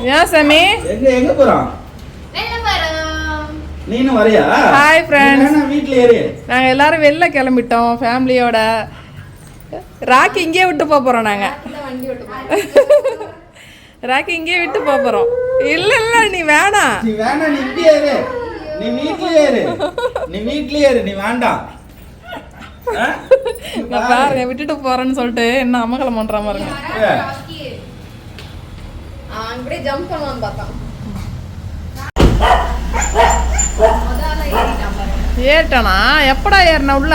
ஏன் சாமி எங்க போறோம்? நீனும் வரியா? ஹாய் ஃப்ரெண்ட்ஸ், வீட்ல ஏறு. நாங்க எல்லாரும் வெளில கிளம்பிட்டோம் ஃபேமிலியோட. ராக்கி இங்கே விட்டு போறோம். நாங்க ராக்கி இங்கே விட்டு போறோம். இல்ல இல்ல நீ வேணாம், நீ வேணாம், நீ இங்கே ஏறு. நீ வீட்லயே ஏறு, நீ வீட்லயே ஏறு, நீ வேண்டாம். பாருங்க விட்டுட்டு போறேன்னு சொல்லிட்டு என்ன அமகலம் பண்ற பாருங்க. அப்படியே ஜம்ப் பண்ணுவான்னு பார்த்தோம். ஏறிட்டானா? எப்படா ஏறின உள்ள?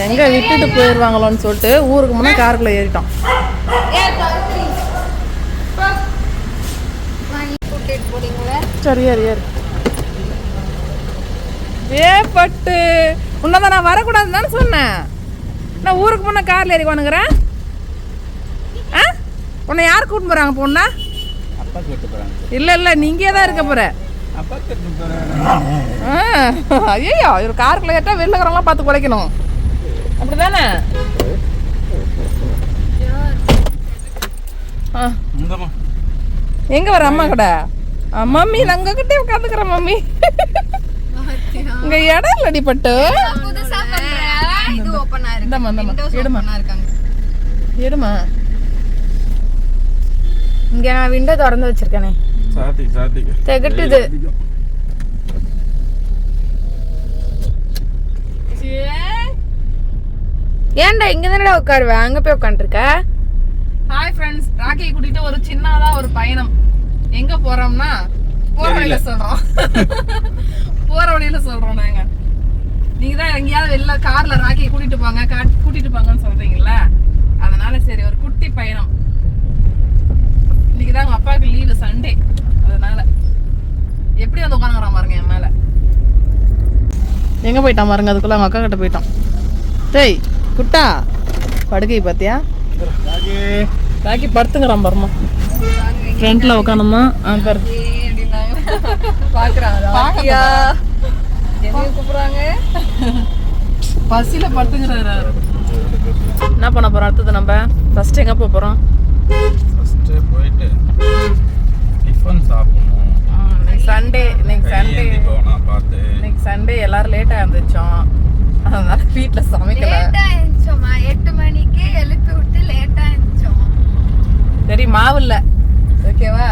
எங்க விட்டுட்டு போயிடுவாங்களோன்னு சொல்லிட்டு ஊருக்கு முன்னே காருக்குள்ள ஏறிட்டோம். சரி ஏறி ஏறி. ஏப்பட்டு உன்னதான் நான் வரக்கூடாதுன்னு தானே சொன்னேன். நான் ஊருக்கு முன்னே கார்ல ஏறி வானுங்கிறேன். உன்னை யார் கூட்டு போறாங்க பொண்ணா? அப்பா கூட்டு போறாங்க. இல்ல இல்ல நீ இங்கே தான் இருக்க போற. அப்பா கூட்டு போறாங்க. ஐயோ ஒரு காருக்குள்ள ஏற்றா வெளிலக்கிறவங்களாம் பார்த்து குலைக்கணும், அப்படிதானே? எங்க வர அம்மா கூட? மம்மி நான் உங்க கிட்டே உட்காந்துக்கிறேன் மம்மி. இங்க இடம் இல்லடி பட்டு. எடுமா இங்க நான் விண்டோ திறந்து வச்சிருக்கேனே. திகட்டுது. ஏன்டா இங்க தானடா உட்காருவேன், அங்க போய் உட்காந்துருக்க? ஹாய் ஃப்ரெண்ட்ஸ், ராக்கியை கூட்டிட்டு ஒரு சின்னதா ஒரு பயணம். எங்க போறோம்னா போற வழியில சொல்றோம். போற வழியில சொல்றோம் நாங்க. நீங்க தான் எங்கேயாவது வெளில கார்ல ராக்கியை கூட்டிட்டு போங்கன்னு சொல்றீங்கல்ல, அதனால சரி ஒரு குட்டி பயணம். இன்னைக்குதான் உங்க அப்பாவுக்கு லீவு, சண்டே, அதனால எப்படி வந்து உட்காந்துக்கிறான் பாருங்க என் மேல. எங்க போயிட்டான் பாருங்க, அதுக்குள்ள அவங்க அக்கா கிட்ட போயிட்டான். டேய் குட்டா, படுக்கை பாத்தியா? ராக்கி படுத்துங்கிறான் பாருமா, ஃப்ரண்ட்ல உட்காந்துமா. பாரு கூப்பிடுறாங்க. பசியில படுத்துங்கிறாரு. என்ன பண்ண போறோம் அடுத்தது? நம்ம ஃபர்ஸ்ட் எங்க போறோம்? போயிட்டு டிஃபன் சாப்பிடணும். இன்னைக்கு சண்டே எல்லாரும் லேட்டா எழுந்திரிச்சோம், அதனால வீட்டுல சமைக்கல. 8 மணிக்கு எழுப்பி விட்டு லேட்டா எழுந்திரிச்சோம். சரி மாவு இல்ல, ஓகேவா?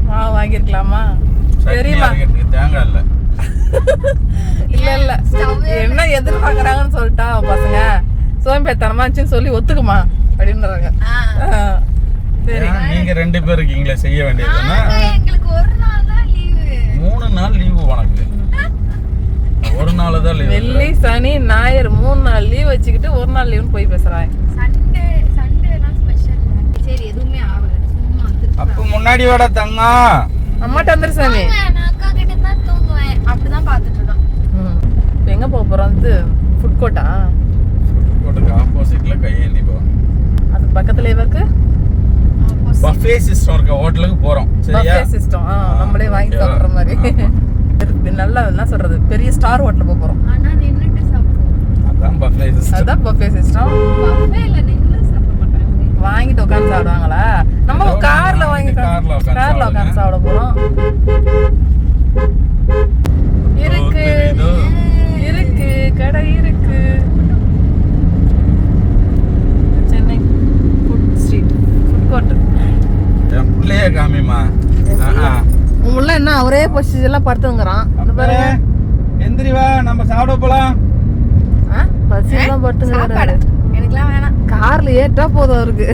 மாவு வாங்கிருக்கலாமா? சரிமா, தேங்காய் இல்ல. இல்ல என்ன எதிர்பார்க்கறாங்கன்னு சொல்லிட்டா பசங்க, சோம்பேத்தனமாச்சுன்னு சொல்லி ஒத்துக்குமா அப்படின்றாங்க. சரி நீங்க 2 பேர் இருக்கீங்களே, செய்ய வேண்டியதுன்னா எங்களுக்கு ஒரு நாள் தான் லீவு. 3 நாள் லீவு உனக்கு. ஒரு நாள் தான் லீவு. வெள்ளி சனி ஞாயிறு 3 நாள் லீவ் வச்சுக்கிட்டு ஒரு நாள் லீவுன்னு போய் பேசுறாங்க. சண்டேலாம் ஸ்பெஷல். சரி எதுவுமே ஆகல, சும்மா அப்ப முன்னாடி வாடா தங்கம். அம்மாட்ட வந்துரு சாமி. நான் அக்கா கிட்ட தான் தூங்குவேன். அப்படிதான் பாத்துட்டு இருக்கோம். எங்க போறோம்? ஃபுட் கோர்ட்டா? கோர்ட்டுக்கு ஆப்போசிட்ல கையேந்தி போறோம். அது பக்கத்துலயே இருக்கு. பஃபே சிஸ்டம் இருக்க ஹோட்டலுக்கு போறோம். சரியா? பஃபே சிஸ்டம், நம்மளே வாங்கி சாப்பிடுற மாதிரி. நல்லா என்ன சொல்றது, பெரிய ஸ்டார் ஹோட்டலுக்கு போறோம். ஆனா நின்னுட்டு சாப்பிடுவோம். அதான் பஃபே சிஸ்டம். அதான் பஃபே சிஸ்டம். பஃபேல நின்னு சாப்பிட மாட்டாங்க, வாங்கிட்டு உட்கார்ந்து சாப்பிடுவாங்களா? நம்ம கார்ல உட்கார்ந்து சாப்பிட போறோம். இருக்கு இருக்கு கடை இருக்கு. Chennai food street food court. என் புள்ளைய காமிமா. உள்ள என்ன ஒரே பொசிஷன்ல படுத்துங்கறான். இந்த பாருங்க, எந்திரி வா, நம்ம சாப்பிட போலாம். பசில படுத்துங்கறாரு. எனக்குலாம் வேணாம். கார்ல ஏற்றா போதும் அவருக்கு.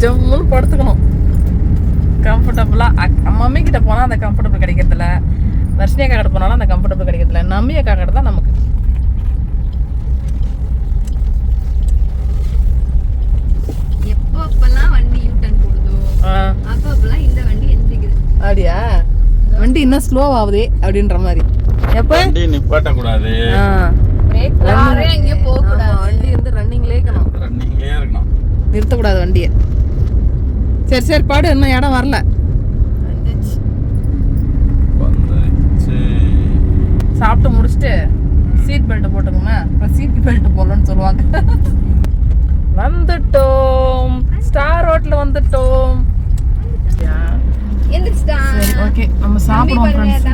ஜம்முன்னு படுத்துக்கணும் கம்ஃபர்டபுளா. மம்மி கிட்ட போனா அந்த கம்ஃபர்டபுள் கிடைக்கிறதுல, வர்ஷினி அக்கா கிட்ட போனாலும் அந்த கம்ஃபர்டபுள் கிடைக்கிறதுல, நம்மி அக்கா கிட்ட தான் நமக்கு. எப்பப்பெல்லாம் வண்டி யூட்டன் போடுதோ அப்பப்பெல்லாம் இந்த வண்டி எந்திரிக்குது. அப்படியா? வண்டி இன்னும் ஸ்லோ ஆகுதே அப்படின்ற மாதிரி. எப்ப வண்டி நிப்பாட்ட கூடாது, பிரேக் காரே எங்க போக கூடாது, வண்டி ரன்னிங்லயே இருக்கணும். ரன்னிங்லயே இருக்கணும், நிறுத்த கூடாது வண்டியை. சரி சரி பாடு, இன்னும் இடம் வரல. வந்துச்சு. சாப்பிட்டு முடிச்சுட்டு சீட் பெல்ட் போட்டுக்கோங்க. அப்புறம் சீட் பெல்ட் போடலன்னு சொல்லுவாங்க. வந்துட்டோம், ஸ்டார் ரோட்ல வந்துட்டோம். எந்திரிச்சிட்டா. சரி ஓகே, நம்ம சாப்பிடுவோம் ஃப்ரெண்ட்ஸ்.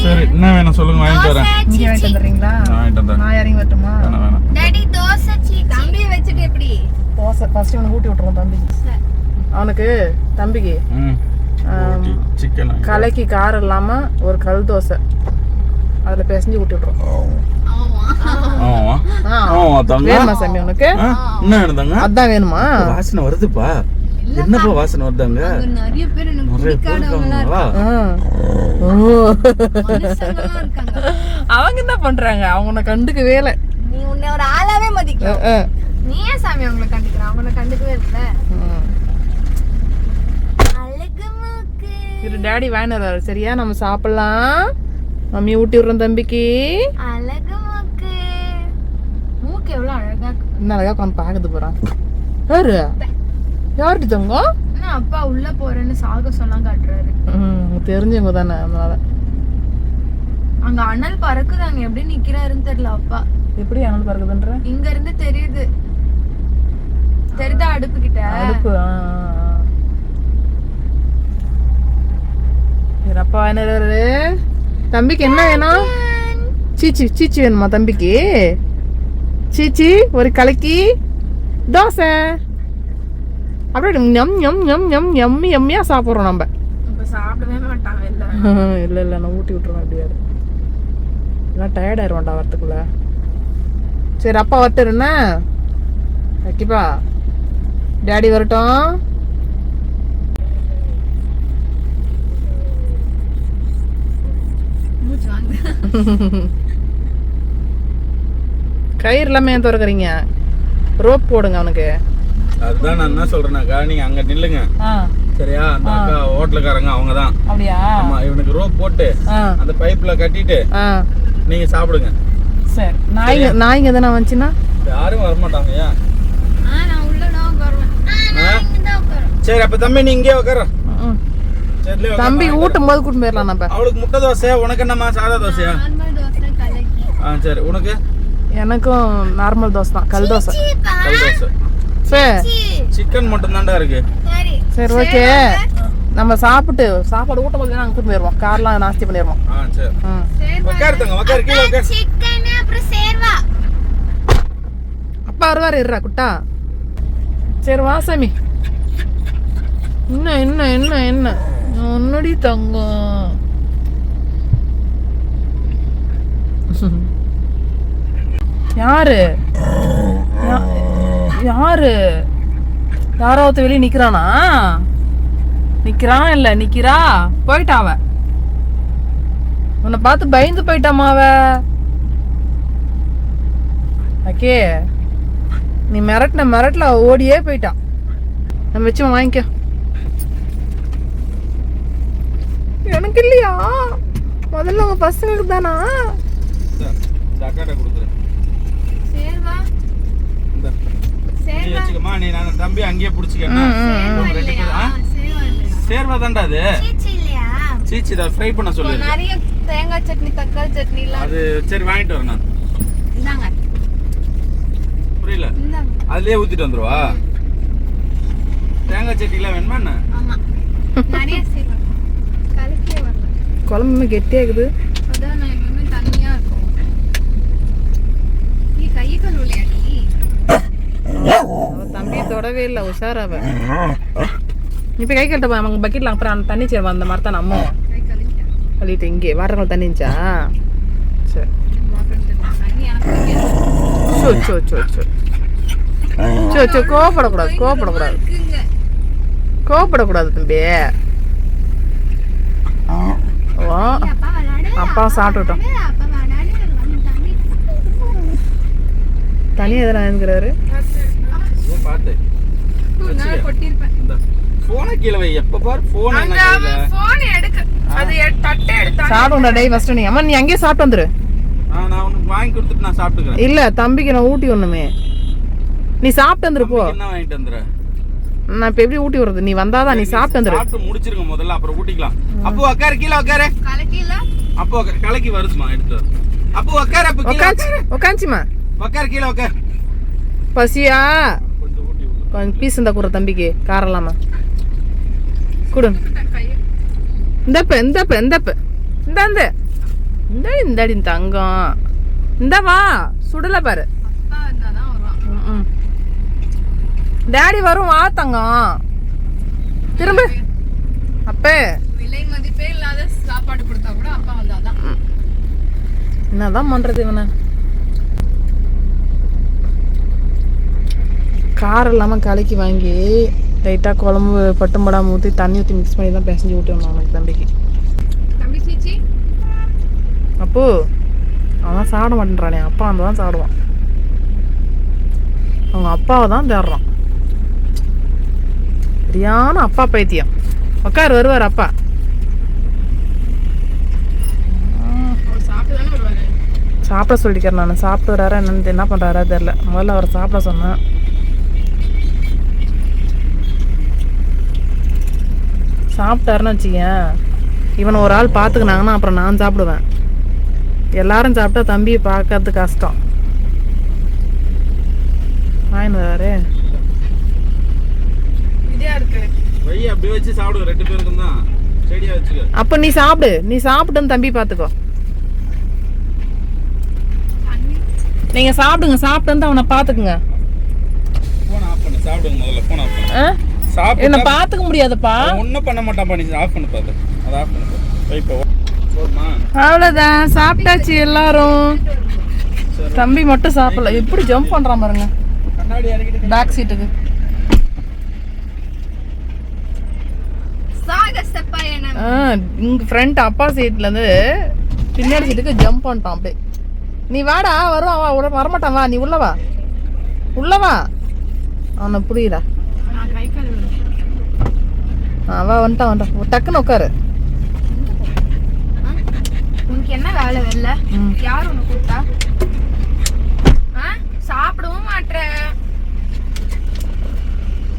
சரி என்ன வேணும் சொல்லுங்க, வாங்கிட்டு வரேன். இங்கே வாங்கிட்டு வந்துடுறீங்களா? வாங்கிட்டு வரேன். நான் இறங்கி வரட்டுமா? வேணாம். டாடி தோசை தம்பியை வச்சுட்டு எப்படி? தோசை ஃபர்ஸ்ட் அவனுக்கு ஊட்டி விட்டுருவோம் தம்பிக்கு. அவனுக்கு தம்பிக்கு சிக்கன் கலைக்கு காரம் இல்லாம ஒரு கல் தோசை அதுல பிசைஞ்சு ஊட்டி விட்டுருவோம். வேணுமா சாமி உனக்கு? என்ன வேணுதாங்க? அதான் வேணுமா? வாசனை வருதுப்பா. என்னப்பா வாசனை வருதாங்க? நிறைய பேர் எனக்கு நிறைய பேர் இருக்காங்களா? அவங்க என்ன பண்றாங்க? அவங்க உன்னை கண்டுக்கவே இல்லை. நீ உன்னை ஒரு ஆளாவே மதிக்க. நீ ஏன் சாமி அவங்கள கண்டுக்கிற? அவங்கள கண்டுக்கவே இல்ல. அழகு மூக்கு. இரு டேடி வாங்கினாரு. சரியா, நம்ம சாப்பிடலாம். மம்மி ஊட்டி விடுறோம் தம்பிக்கு. அழகு மூக்கு. மூக்கு எவ்வளவு அழகா இருக்கு. என்ன அழகா உட்காந்து பாக்குது போறான். யாரு யார்கிட்ட தங்க? அப்பா உள்ள போறேன்னு சாக சொன்னா காட்டுறாரு. தெரிஞ்சவங்க தானே, அதனால. அங்க அனல் பறக்குது, அங்க எப்படி நிக்கிறாருன்னு தெரியல அப்பா. எப்படி அனல் பறக்குதுன்ற? இங்க இருந்து தெரியுது. தெரியுதா அடுப்பு கிட்ட? அடுப்பு. அப்பா என்ன தம்பிக்கு என்ன வேணும்? சீச்சி சீச்சி வேணுமா தம்பிக்கு? சீச்சி ஒரு கலக்கி தோசை. அப்படியே எம் எம் எம் எம் எம்மி எம்மியா சாப்பிட்றோம் நம்ம. இப்ப சாப்பிடவே மாட்டாங்க. இல்லை இல்லை, நான் ஊட்டி விட்டுருவேன். அப்படியாது எல்லாம் டயர்ட் ஆயிடுவான்டா வரத்துக்குள்ள. சரி அப்பா வரட்டுருண்ணா. ஓகேப்பா, டேடி வரட்டும். கயிறு இல்லாம ஏன் திறக்கிறீங்க? ரோப் போடுங்க அவனுக்கு. அதுதான் நான் என்ன சொல்றேன்னாக்கா, நீங்க அங்க நில்லுங்க சரியா? அந்த அக்கா ஹோட்டலுக்காரங்க அவங்க தான். அப்படியா? ஆமா, இவனுக்கு ரோப் போட்டு அந்த பைப்ல கட்டிட்டு நீங்க சாப்பிடுங்க. சரி, நாய்ங்க எதனா வந்துச்சுன்னா? யாரும் வரமாட்டாங்க. ஏன்? நான் உள்ளதான் உட்காருவேன். சரி அப்ப தம்பி நீ இங்கே உட்கார. தம்பி ஊட்டும் போது கூட்டு போயிடலாம் நம்ம. அவளுக்கு முட்டை தோசை, உனக்கு என்னம்மா சாதா தோசையா? நார்மல் தோசை கலக்கி. சரி, உனக்கு? எனக்கும் நார்மல் தோசை தான், கல் தோசை. கல் தோசை. சரி, சிக்கன் மட்டும் தான்டா இருக்கு. சரி ஓகே, நம்ம சாப்பிட்டு சாப்பாடு ஊட்டும் போது நாங்கள் கூட்டு போயிடுவோம். கார்லாம் நாஸ்தி பண்ணிடுவோம். சரி உட்காருங்க, உட்காரு, கீழே உட்காரு. சிக்கன் அப்புறம் சேர்வா. அப்பா வருவாரு, இருறா குட்டா. சரி வா சாமி. என்ன என்ன என்ன என்ன ஒன்னடி தங்கம். யாரு யாரு யாரோ ஒருத்த வெளியே நிக்கிறானா? நிக்கிறான் இல்ல நிக்கிறா. போயிட்டா அவ. உன்னை பார்த்து பயந்து போயிட்டாமா அவ. ஓகே, நீ மிரட்டல ஓடியே போயிட்டான். நம்ம வச்சு வாங்கிக்க. எனக்கு இல்லையா? முதல்ல உங்க பசங்களுக்கு தானா? அக்காட்ட கொடுக்குறேன். சேர்வா. இந்த நீ வச்சுக்கமா, நீ நான் தம்பி அங்கேயே பிடிச்சிக்க. சேர்வா தான்டா அது. சீச்சி தான் ஃப்ரை பண்ண சொல்லு. நிறைய தேங்காய் சட்னி தக்காளி சட்னி எல்லாம் அது. சரி வாங்கிட்டு வரேன் நான். இந்தாங்க. புரியல? அதுலயே ஊத்திட்டு வந்துருவா. தேங்காய் சட்னிலாம் வேணுமா என்ன? ஆமா, நிறைய சேர்வா. கலக்கியே வரல. குழம்பு கெட்டியா இருக்குது. அதான் நான் எப்பவுமே தண்ணியா இருக்கும். நீ கையை கழுவலையா நீ? தம்பியை தொடவே இல்லை, உஷாராவ. இப்போ கை கட்ட அவங்க பக்கெட்ல அப்புறம் தண்ணி சேருவா. அந்த மாதிரி தான் நம்ம கை கழுவிட்டேன். கழிட்டு இங்கே வாட்டர்கள் தண்ணி இருந்துச்சா? சரி. கோவப்படக்கூடாது, கோவப்படக்கூடாது, கோவப்படக்கூடாது தம்பி. அப்பா சாப்பிட்டுட்டோம். தனியா எதனா இருக்கிறாரு. பாத்து கொட்டிருப்பேன். போனை கீழே வை. எப்ப பாரு போன். போன் எடுக்க அது தட்டை எடுத்தா சாப்பிடுடா டேய். ஃபர்ஸ்ட் நீ அம்மா நீ அங்கேயே சாப்பிட்டு வந்துரு. நான் உனக்கு வாங்கி கொடுத்துட்டு நான் சாப்பிட்டுக்கிறேன். இல்ல தம்பிக்கு நான் ஊட்டி ஒண்ணுமே. நீ சாப்பிட்டு வந்துரு போ. என்ன வாங்கிட்டு வந்துற? நான் இப்ப எப்படி ஊட்டி விடுறது? நீ வந்தாதான் நீ சாப்பிட்டு வந்துரு. சாப்பிட்டு முடிச்சிருங்க முதல்ல, அப்புறம் ஊட்டிக்கலாம். அப்போ உட்காரு, கீழே உட்காரு. கலக்கில அப்போ கலக்கி வருதுமா, எடுத்து அப்போ உட்கார், அப்போ கீழே உட்காரு. உக்காந்துச்சுமா உட்கார், கீழே உட்கார். பசியா கொஞ்சம் ஊட்டி விடு. கொஞ்சம் பீஸ் இருந்தா கூட தம்பிக்கு காரம் இல்லாம கொடு. இந்தாடி தங்கம் இந்த வா சுடல பாரு. டாடி வரும் வா தங்கம். திரும்ப அப்ப விலை மதிப்பே இல்லாத சாப்பாடு கொடுத்தா கூட அப்பா வந்தாதான். என்னதான் பண்றது இவனை? காரம் இல்லாமல் கலக்கி வாங்கி லைட்டாக குழம்பு பட்டும்படாமல் ஊற்றி தண்ணி ஊற்றி மிக்ஸ் பண்ணி தான் பிசைஞ்சு ஊட்டி வந்தோம் அவனுக்கு தம்பிக்கு. தம்பி சீச்சி அப்போ அவன் சாப்பிட மாட்டேன்றானே, அப்பா அந்த தான் சாப்பிடுவான். அவங்க அப்பாவை தான் தேடுறான். சரியான அப்பா பைத்தியம். உட்கார் வருவார் அப்பா. சாப்பிட சொல்லிக்கிறேன் நான். சாப்பிட்டு வராரா என்னன்னு என்ன பண்ணுறாரா தெரில. முதல்ல அவரை சாப்பிட சொன்னேன். சாப்பிட்டாருன்னு வச்சுக்கேன், இவனை ஒரு ஆள் பார்த்துக்கினாங்கன்னா அப்புறம் நான் சாப்பிடுவேன். எல்லாரும் சாப்பிட்டா தம்பியை பார்க்கறது கஷ்டம். வாங்கினு வராரு. இதா இருக்கு. வை, அப்படியே வச்சு சாப்பிடுங்க, 2 பேருக்கும் தான். ஸ்டேடியா வச்சுக்க. அப்போ நீ சாப்பிடு, நீ சாப்பிட்டுன்னு தம்பி பார்த்துக்கோ. நீங்கள் சாப்பிடுங்க, சாப்பிட்டு அவனை பார்த்துக்குங்க. ஃபோன் ஆஃப் பண்ணு, சாப்பிடுங்க முதல்ல. ஃபோன் ஆஃப் பண்ணு. என்ன பார்த்துக்க முடியாதுப்பா. ஒன்றும் பண்ண மாட்டான்ப்பா, நீ ஆஃப் பண்ணு பாரு. அதை ஆஃப் பண்ணு பாரு. இப்போ போதுமா? அவ்வளோதான், சாப்பிட்டாச்சு எல்லாரும். தம்பி மட்டும் சாப்பிடல. எப்படி ஜம்ப் பண்ணுறான் பாருங்க கண்ணாடி இறக்கிட்டு. பேக் சீட்டுக்கு. சாகச பயணம். இங்கே ஃப்ரண்ட் அப்பா சீட்லேருந்து பின்னாடி சீட்டுக்கு ஜம்ப் பண்ணிட்டான் அப்படியே. நீ வாடா, வருவான். வா வரமாட்டான். வா நீ உள்ளவா, உள்ளவா. அவனை புரியுதா? வா வந்துட்டான். டக்குன்னு உட்காரு. உனக்கு என்ன வேலை வெல்ல? யார் உன்னை கூப்பிட்டா? சாப்பிடவும் மாட்டேன்.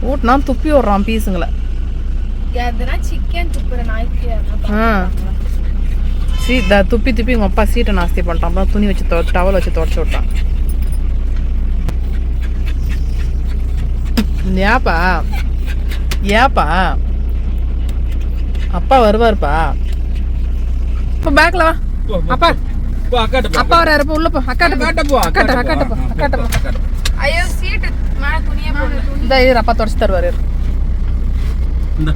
ஊட்டினா துப்பி விடுறான் பீஸுங்களை. எதுனா சிக்கன் துப்புற நாய்க்கு துப்பி துப்பி உங்க அப்பா சீட்டை நாஸ்தி பண்ணிட்டான். அப்புறம் துணி வச்சு டவல் வச்சு துடைச்சி விட்டான். ஏப்பா ஏப்பா அப்பா வருவாருப்பா. இப்போ பேக்ல வா. அப்பா போ, அக்காட்ட அப்பா வராரு. உள்ள போ. அக்காட்ட போ. அக்காட்ட போ. ஐயோ சீட்டு மேல துணியே போடு. இந்த அப்பா தொடச்சு தருவாரு. இந்த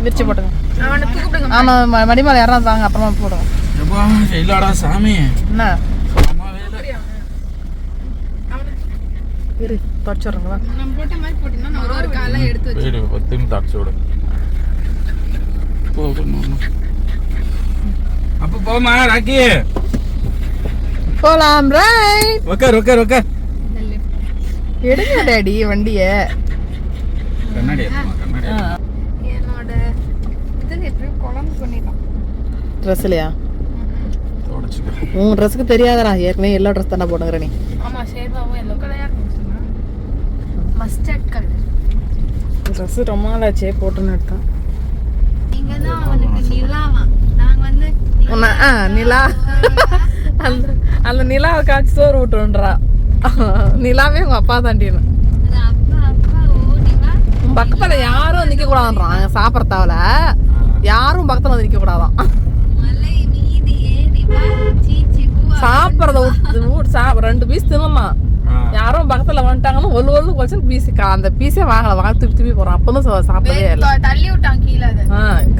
விரிச்சு போட்டுங்க. அவனை கூப்பிடுங்க. ஆமா மடிமலை யாராவது வாங்க, அப்புறமா போடுங்க. எப்பா இல்லடா சாமி. என்ன அம்மா வேலை. இரு தொடச்சு விடுங்க. வா. நம்ம போட்ட மாதிரி போட்டீங்கன்னா நான் ஒரு காலை எடுத்து வச்சு. வீடு 10 நிமிஷம் தொடச்சு விடு. போமா. அப்ப போமா ராக்கி. போலாம். ரைட். உட்கார். எடுங்க டாடி வண்டிய. கண்ணாடி எடுத்துமா, கண்ணாடி. என்னோட இது எப்படியும் குழம்பு பண்ணிடலாம். ட்ரெஸ்லையா? தொடச்சுக்க. உன் ட்ரெஸ்ஸுக்கு தெரியாதடா, ஏற்கனவே எல்லோ ட்ரெஸ் தானே போடுங்கிற நீ. ஆமா ஷேர்வாவும் எல்லோ கலரா இருக்குன்னு மஸ்டர்ட் கலர் ட்ரெஸ் ரொம்ப நாள் ஆச்சே போட்டுன்னு எடுத்தேன். நீங்க தான் அவனுக்கு நிலாவா, நாங்க வந்து நிலா. அந்த நிலாவை காய்ச்சி சோறு விட்டுன்றா. நிலாவே உங்க அப்பா தாண்டின்னு. அப்பா ஓடிவா. பக்கத்துல யாரும் நிக்க கூடாதுன்றான். சாப்பிடறதாவல யாரும் பக்கத்துல வந்து நிக்க கூடாதான். மலை மீதி ஏறிவா சீச்சி கூவா. சாப்பிடறத 2 பீஸ் தின்னலாம். யாரும் பக்கத்துல வந்துட்டாங்கன்னு ஒல்லு கொஞ்சம் பீஸ் அந்த பீஸே வாங்கல துப்பி போறான். அப்பதான் சாப்பிடவே இல்லை. தள்ளி விட்டான் கீழே.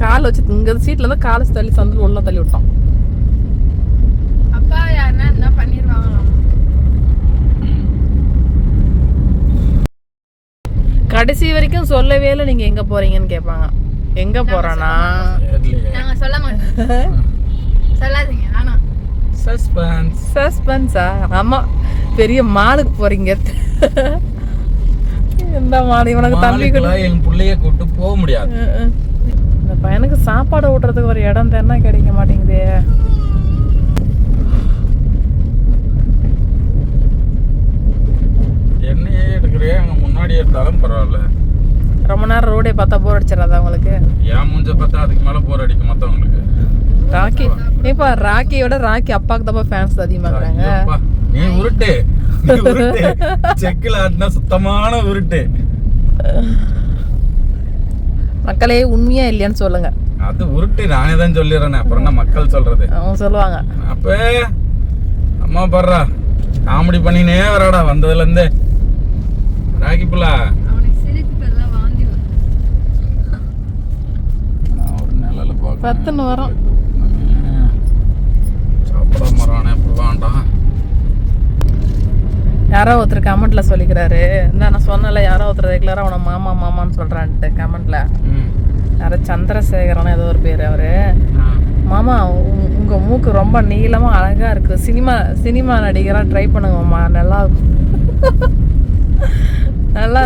கால் வச்சு இங்க சீட்ல இருந்து காலை தள்ளி சந்தில் உள்ள தள்ளி விட்டான். அப்பா யாருன்னா என்ன பண்ணிருவாங்களாம். கடைசி வரைக்கும் சொல்லவே இல்லை நீங்க எங்க போறீங்கன்னு கேட்பாங்க. எங்க போறேன்னா நாங்க சொல்ல மாட்டோம். சொல்லாதீங்க. ஆனா சஸ்பென்ஸா? ஆமா, பெரிய மாலுக்கு போறீங்க. எந்த மாடு? இவனுக்கு தம்பி எங்க பிள்ளைய கூட்டு போக முடியாது. இந்த பையனுக்கு சாப்பாடு ஊட்டுறதுக்கு ஒரு இடம் தானே கிடைக்க மாட்டேங்குதே. என்னையே எடுக்கிறேன், அங்க முன்னாடி எடுத்தாலும் பரவாயில்ல. ரொம்ப நேரம் ரோடே பார்த்தா போர் அடிச்சிடாதா உங்களுக்கு? ஏன் மூஞ்ச பார்த்தா அதுக்கு மேல போர் அடிக்கும் மத்தவங்களுக்கு. ராக்கி இப்ப ராக்கியோட ராக்கி அப்பாக்கு தான் ஃபேன்ஸ் அதிகமாகறாங்க. ஐயோப்பா, நீ உருட்டு செக்கில் ஆட்டினா சுத்தமான உருட்டு. மக்களே உண்மையா இல்லையான்னு சொல்லுங்க. அது உருட்டு நானே தான் சொல்லிடுறேன். அப்புறம் என்ன மக்கள் சொல்றது? அவங்க சொல்லுவாங்க. அப்ப அம்மா படுறா காமெடி பண்ணினே வராடா வந்ததுல இருந்து ராக்கி புள்ளா. அவனுக்கு சிரிப்பு எல்லாம் வாந்தி வரும். நான் ஒரு நிழல பார்க்க 10 வரும். சாப்பிட மரானே வேண்டாம். யாரோ ஒருத்தர் கமெண்ட்ல சொல்லிக்கிறாரு, இந்த நான் சொன்னல யாரோ ஒருத்தர் ரெகுலரா அவனை மாமா மாமான்னு சொல்றான்ட்டு கமெண்ட்ல. யாரோ சந்திரசேகரன் ஏதோ ஒரு பேர் அவரு. மாமா உங்க மூக்கு ரொம்ப நீளமா அழகா இருக்கு, சினிமா நடிகரா ட்ரை பண்ணுங்க மாமா, நல்லா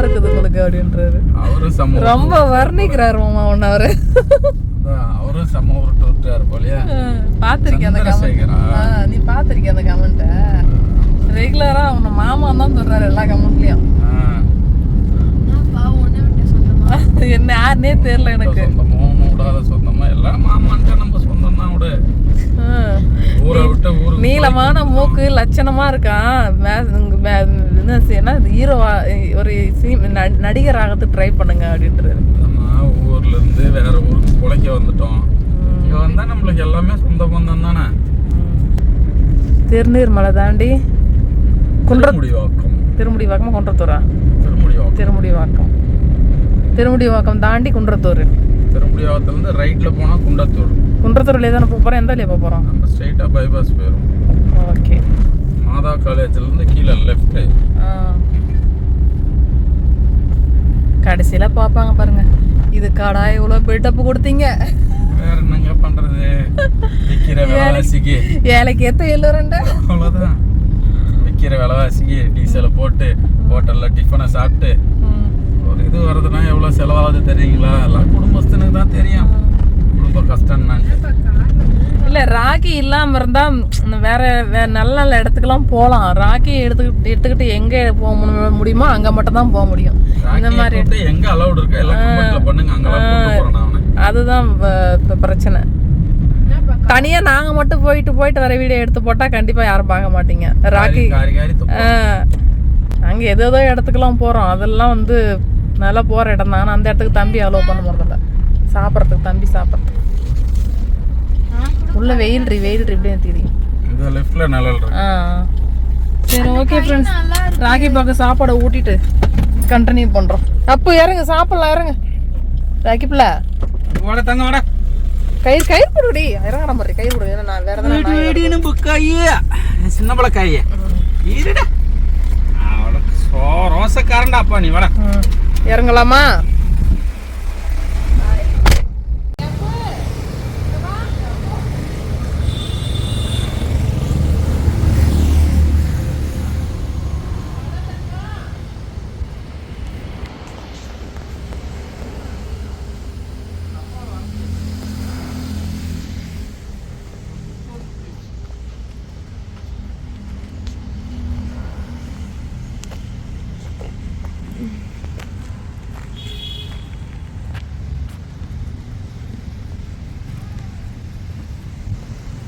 இருக்குது உங்களுக்கு அப்படின்றாரு. ரொம்ப வர்ணிக்கிறாரு மாமா ஒன்னு அவரு. அவரும் செம்ம உருட்டு விட்டாரு போலியா. பாத்திருக்கேன் அந்த கமெண்ட். நீ பாத்திருக்கேன் அந்த கமெண்ட. ரெகுலரா அவனை மாமா தான் சொல்றாரு எல்லா கமெண்ட்லயும். என்ன யாருன்னே தெரியல எனக்கு. சொந்தமா எல்லாம் மாமான்ட்டா நம்ம சொந்தம் தான் விடு. ஊரை விட்டு ஊருக்கு நீளமான மூக்கு லட்சணமா இருக்கான். என்ன ஹீரோவா ஒரு நடிகர் ஆகிறதுக்கு ட்ரை பண்ணுங்க அப்படின்றது. ஊர்ல இருந்து வேற ஊருக்கு குலைக்க வந்துட்டோம். இங்க வந்தா நம்மளுக்கு எல்லாமே சொந்த பந்தம் தானே. திருநீர் மலை தாண்டி திருமுடிவாக்கம் குன்றத்தூரா? திருமுடிவாக்கம் தாண்டி குன்றத்தூர். திருமுடிவாக்கத்துல இருந்து ரைட்ல போனா குன்றத்தூர்லயே தானே போறோம். எந்த வழியா போறோம்? நம்ம ஸ்ட்ரைட்டா பைபாஸ் போயிரும். ஓகே. மாதா காலேஜ்ல இருந்து கீழே லெஃப்ட். கடைசியில பாப்பாங்க பாருங்க, இது காடா இவ்வளவு பில்டப் கொடுத்தீங்க, வேற என்னங்க பண்றது, விக்கிற விலைவாசிக்கு ஏழைக்கு ஏத்த எல்லோருண்ட அவ்வளவுதான். விக்கிற விலைவாசிக்கு டீசலை போட்டு ஹோட்டல்ல டிஃபனை சாப்பிட்டு ஒரு இது வருதுன்னா எவ்வளவு செலவாகுது தெரியுங்களா? எல்லாம் குடும்பஸ்தனுக்கு தான் தெரியும் குடும்ப கஷ்டம். இல்ல ராக்கி இல்லாம இருந்தா வேற நல்ல நல்ல இடத்துக்குலாம் போகலாம். ராக்கி எடுத்துக்கிட்டு எங்க போக முடியுமோ அங்க மட்டும் தான் போக முடியும். இந்த மாதிரி எங்க அலௌட் இருக்கு எல்லாம் கமெண்ட்ல பண்ணுங்க, அங்கலாம் கூட்டி போறேன் நான். அதுதான் பிரச்சனை. தனியா நாங்க மட்டும் போயிட்டு வர வீடியோ எடுத்து போட்டா கண்டிப்பா யாரும் பார்க்க மாட்டீங்க. ராக்கி அங்க ஏதோ இடத்துக்குலாம் போறோம், அதெல்லாம் வந்து நல்லா போற இடம் தான். அந்த இடத்துக்கு தம்பி அலோவ் பண்ண முடியல. சாப்பிட்றதுக்கு தம்பி சாப்பிட்றதுக்கு உள்ள வெயில் இப்படியே தெரியும். இந்த லெஃப்ட்ல நிழல் இருக்கு. சரி ஓகே ஃப்ரெண்ட்ஸ், ராக்கி பாக்க சாப்பாடை ஊட்டிட்டு கண்டினியூ பண்றோம். அப்போ இறங்க சாப்பிடலாம், இறங்க ராக்கி பிள்ளை. வாடா தங்க வாடா. கயிறு போடுடி, இறங்கற மாதிரி கயிறு போடு. ஏன்னா நான் வேற எதனா வீடியோன்னு புக்காயே சின்ன பழக்காயே இருடா. அவள ரோசக்காரன்டாப்பா நீ வாடா. இறங்கலாமா?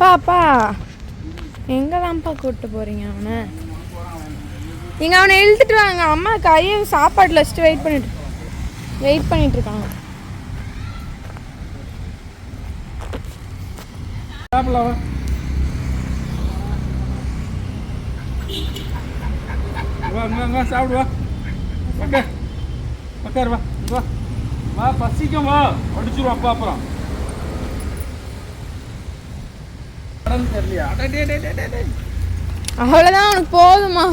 பாப்பா எங்கதான்ப்பா கூப்பிட்டு போறீங்க அவனை? நீங்க அவனை இழுத்துட்டு வாங்க. அம்மா கையை சாப்பாடுல வச்சுட்டு வெயிட் பண்ணிட்டு இருக்காங்க. சாப்பிடுவா வா, பசிக்கும் வா, அடிச்சிருவா அப்பா. அப்புறம் அவ்வளவுதான், அவனுக்கு போதுமா?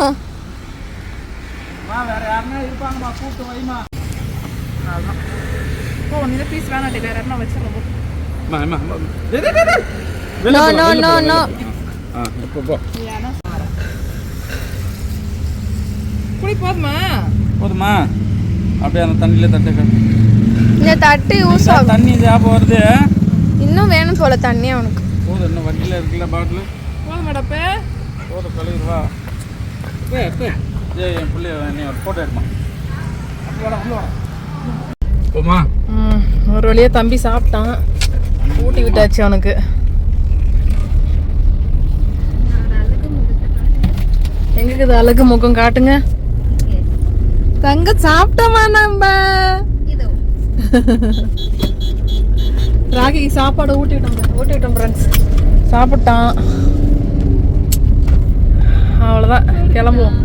வேற யாருன்னா இருப்பாங்கம்மா, கூப்பிட்டு வைமா. இந்த பீஸ் வேணாட்டி வேற என்ன வச்சிடலாம். குடி போதுமா? அப்படியே அந்த தண்ணியில தட்டு. இந்த தட்டு யூஸ் ஆகும். தண்ணி ஞாபகம் வருது. இன்னும் வேணும் போல தண்ணி அவனுக்கு. போதும், இன்னும் வண்டியில இருக்குல்ல பாட்டில். போதும் மேடப்பே, போதும் கழுவிடுவா. என் பிள்ளைய நீ ஒரு ஃபோட்டோ எடுமா. போமா. ஒரு வழியா தம்பி சாப்பிட்டான், ஊட்டி விட்டாச்சு அவனுக்கு. எங்க இருக்குது அழகு முகம் காட்டுங்க. தங்க சாப்பிட்டோமா நம்ம? ராகி சாப்பாடு ஊட்டிவிட்டோம் ஃப்ரெண்ட்ஸ். சாப்பிட்டான். அவ்வளோதான், கிளம்புவோம்.